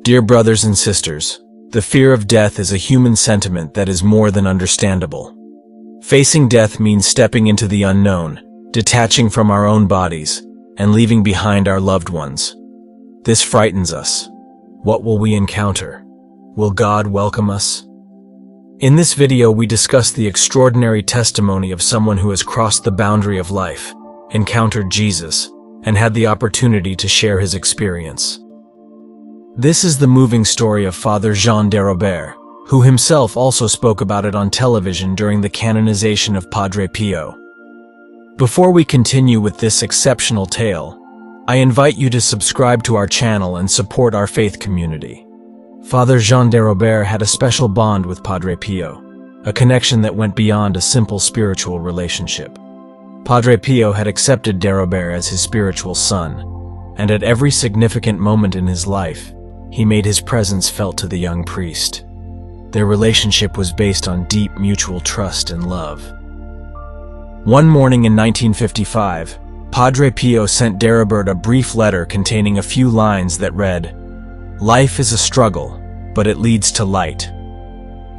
Dear brothers and sisters, the fear of death is a human sentiment that is more than understandable. Facing death means stepping into the unknown, detaching from our own bodies, and leaving behind our loved ones. This frightens us. What will we encounter? Will God welcome us? In this video, we discuss the extraordinary testimony of someone who has crossed the boundary of life, encountered Jesus, and had the opportunity to share his experience. This is the moving story of Father Jean Darrow, who himself also spoke about it on television during the canonization of Padre Pio. Before we continue with this exceptional tale, I invite you to subscribe to our channel and support our faith community. Father Jean Darrow had a special bond with Padre Pio, a connection that went beyond a simple spiritual relationship. Padre Pio had accepted Darrow as his spiritual son, and at every significant moment in his life, he made his presence felt to the young priest. Their relationship was based on deep mutual trust and love. One morning in 1955, Padre Pio sent Darrow a brief letter containing a few lines that read, "Life is a struggle, but it leads to light."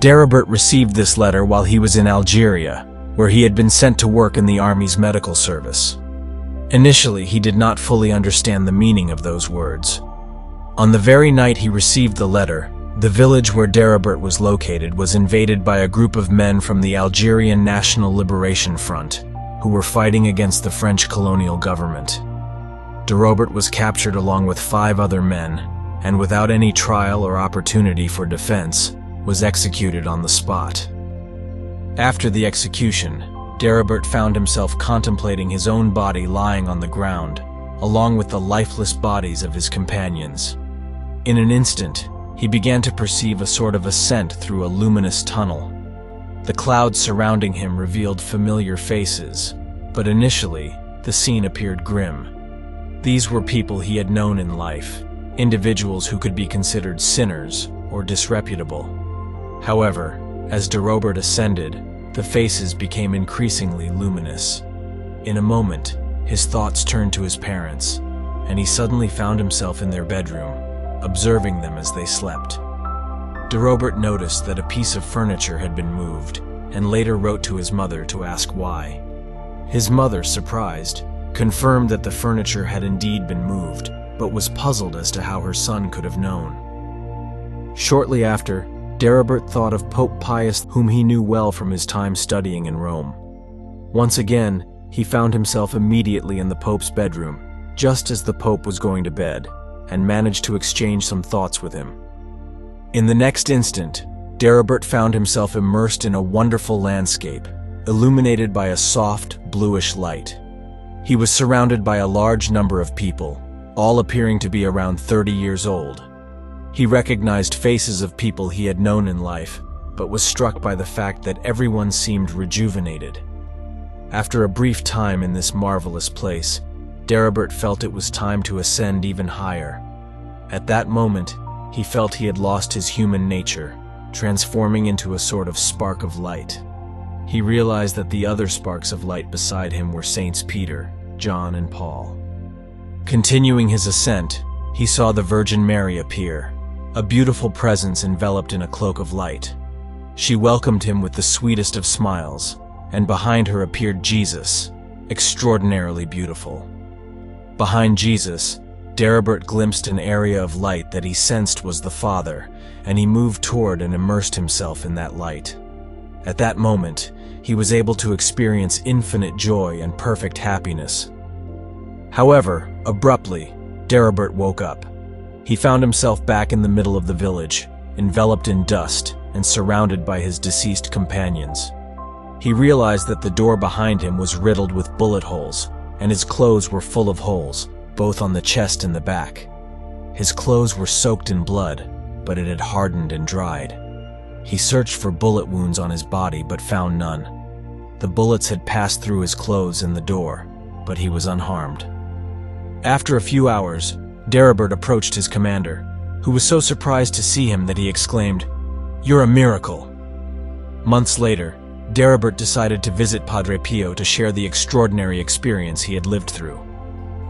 Darrow received this letter while he was in Algeria, where he had been sent to work in the army's medical service. Initially, he did not fully understand the meaning of those words. On the very night he received the letter, the village where Darrow was located was invaded by a group of men from the Algerian National Liberation Front, who were fighting against the French colonial government. Darrow was captured along with 5 other men, and without any trial or opportunity for defense, was executed on the spot. After the execution, Darrow found himself contemplating his own body lying on the ground, along with the lifeless bodies of his companions. In an instant, he began to perceive a sort of ascent through a luminous tunnel. The clouds surrounding him revealed familiar faces, but initially, the scene appeared grim. These were people he had known in life, individuals who could be considered sinners or disreputable. However, as Darrow ascended, the faces became increasingly luminous. In a moment, his thoughts turned to his parents, and he suddenly found himself in their bedroom, observing them as they slept. Darrow noticed that a piece of furniture had been moved, and later wrote to his mother to ask why. His mother, surprised, confirmed that the furniture had indeed been moved, but was puzzled as to how her son could have known. Shortly after, Darrow thought of Pope Pius, whom he knew well from his time studying in Rome. Once again, he found himself immediately in the Pope's bedroom, just as the Pope was going to bed, and managed to exchange some thoughts with him. In the next instant, Darrow found himself immersed in a wonderful landscape, illuminated by a soft, bluish light. He was surrounded by a large number of people, all appearing to be around 30 years old. He recognized faces of people he had known in life, but was struck by the fact that everyone seemed rejuvenated. After a brief time in this marvelous place, Darrow felt it was time to ascend even higher. At that moment, he felt he had lost his human nature, transforming into a sort of spark of light. He realized that the other sparks of light beside him were Saints Peter, John, and Paul. Continuing his ascent, he saw the Virgin Mary appear, a beautiful presence enveloped in a cloak of light. She welcomed him with the sweetest of smiles, and behind her appeared Jesus, extraordinarily beautiful. Behind Jesus, Darrow glimpsed an area of light that he sensed was the Father, and he moved toward and immersed himself in that light. At that moment, he was able to experience infinite joy and perfect happiness. However, abruptly, Darrow woke up. He found himself back in the middle of the village, enveloped in dust and surrounded by his deceased companions. He realized that the door behind him was riddled with bullet holes, and his clothes were full of holes, both on the chest and the back. His clothes were soaked in blood, but it had hardened and dried. He searched for bullet wounds on his body but found none. The bullets had passed through his clothes and the door, but he was unharmed. After a few hours, Darrow approached his commander, who was so surprised to see him that he exclaimed, "You're a miracle!" Months later, Darrow decided to visit Padre Pio to share the extraordinary experience he had lived through.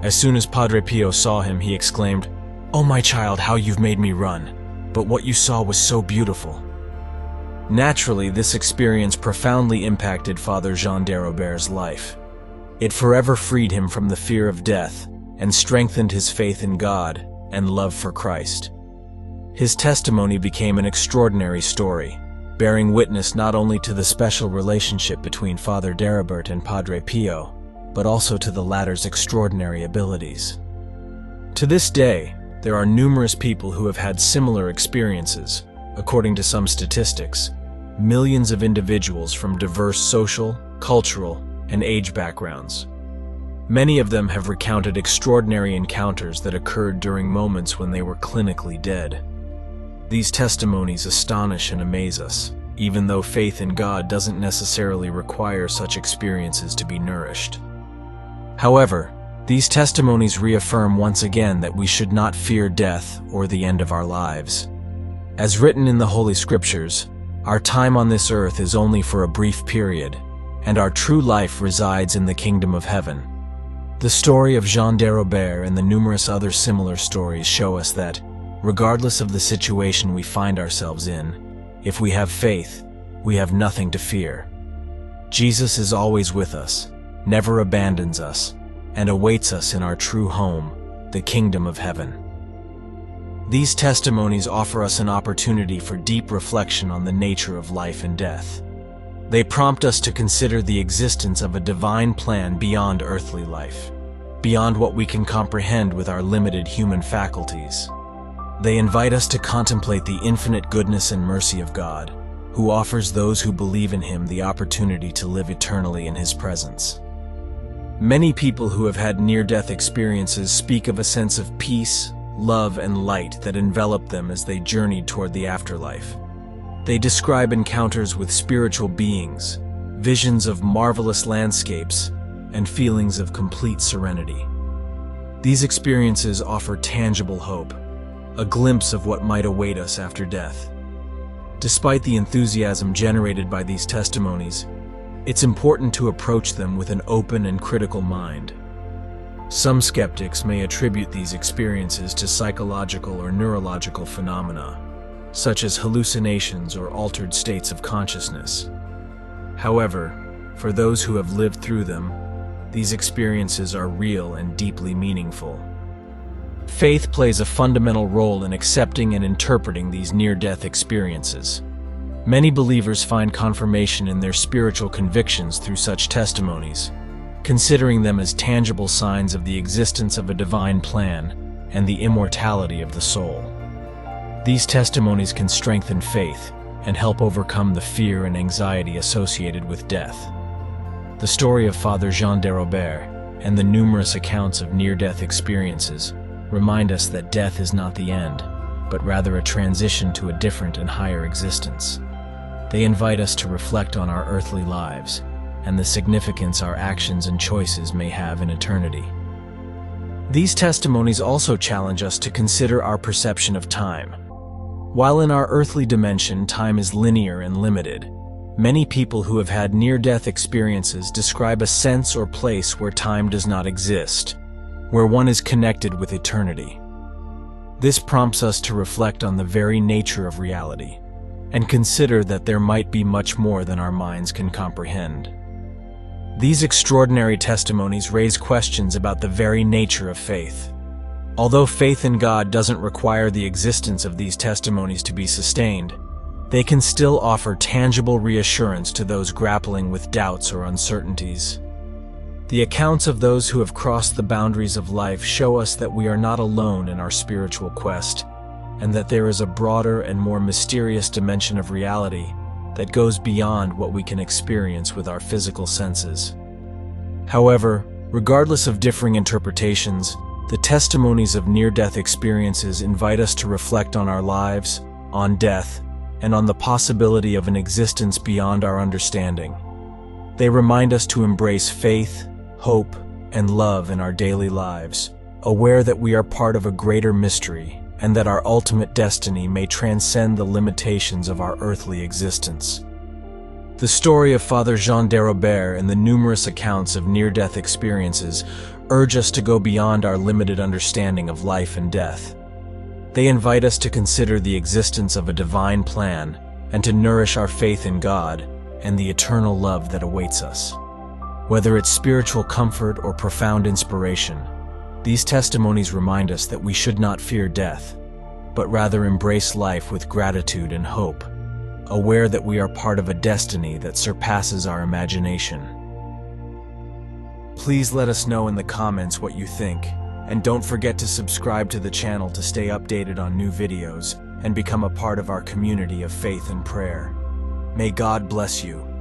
As soon as Padre Pio saw him, he exclaimed, "Oh, my child, how you've made me run. But what you saw was so beautiful." Naturally, this experience profoundly impacted Father Jean Darrow's life. It forever freed him from the fear of death and strengthened his faith in God and love for Christ. His testimony became an extraordinary story, bearing witness not only to the special relationship between Father Darrow and Padre Pio, but also to the latter's extraordinary abilities. To this day, there are numerous people who have had similar experiences. According to some statistics, millions of individuals from diverse social, cultural, and age backgrounds. Many of them have recounted extraordinary encounters that occurred during moments when they were clinically dead. These testimonies astonish and amaze us, even though faith in God doesn't necessarily require such experiences to be nourished. However, these testimonies reaffirm once again that we should not fear death or the end of our lives. As written in the Holy Scriptures, our time on this earth is only for a brief period, and our true life resides in the kingdom of heaven. The story of Jean Darrow and the numerous other similar stories show us that, regardless of the situation we find ourselves in, if we have faith, we have nothing to fear. Jesus is always with us, never abandons us, and awaits us in our true home, the kingdom of heaven. These testimonies offer us an opportunity for deep reflection on the nature of life and death. They prompt us to consider the existence of a divine plan beyond earthly life, beyond what we can comprehend with our limited human faculties. They invite us to contemplate the infinite goodness and mercy of God, who offers those who believe in Him the opportunity to live eternally in His presence. Many people who have had near-death experiences speak of a sense of peace, love, and light that enveloped them as they journeyed toward the afterlife. They describe encounters with spiritual beings, visions of marvelous landscapes, and feelings of complete serenity. These experiences offer tangible hope, a glimpse of what might await us after death. Despite the enthusiasm generated by these testimonies, it's important to approach them with an open and critical mind. Some skeptics may attribute these experiences to psychological or neurological phenomena, such as hallucinations or altered states of consciousness. However, for those who have lived through them, these experiences are real and deeply meaningful. Faith plays a fundamental role in accepting and interpreting these near-death experiences. Many believers find confirmation in their spiritual convictions through such testimonies, considering them as tangible signs of the existence of a divine plan and the immortality of the soul. These testimonies can strengthen faith and help overcome the fear and anxiety associated with death. The story of Father Jean Darrow and the numerous accounts of near-death experiences remind us that death is not the end, but rather a transition to a different and higher existence. They invite us to reflect on our earthly lives and the significance our actions and choices may have in eternity. These testimonies also challenge us to consider our perception of time. While in our earthly dimension time is linear and limited, many people who have had near-death experiences describe a sense or place where time does not exist, where one is connected with eternity. This prompts us to reflect on the very nature of reality and consider that there might be much more than our minds can comprehend. These extraordinary testimonies raise questions about the very nature of faith. Although faith in God doesn't require the existence of these testimonies to be sustained, they can still offer tangible reassurance to those grappling with doubts or uncertainties. The accounts of those who have crossed the boundaries of life show us that we are not alone in our spiritual quest, and that there is a broader and more mysterious dimension of reality that goes beyond what we can experience with our physical senses. However, regardless of differing interpretations, the testimonies of near-death experiences invite us to reflect on our lives, on death, and on the possibility of an existence beyond our understanding. They remind us to embrace faith, hope, and love in our daily lives, aware that we are part of a greater mystery and that our ultimate destiny may transcend the limitations of our earthly existence. The story of Father Jean Darrow and the numerous accounts of near-death experiences urge us to go beyond our limited understanding of life and death. They invite us to consider the existence of a divine plan and to nourish our faith in God and the eternal love that awaits us. Whether it's spiritual comfort or profound inspiration, these testimonies remind us that we should not fear death, but rather embrace life with gratitude and hope, aware that we are part of a destiny that surpasses our imagination. Please let us know in the comments what you think, and don't forget to subscribe to the channel to stay updated on new videos and become a part of our community of faith and prayer. May God bless you.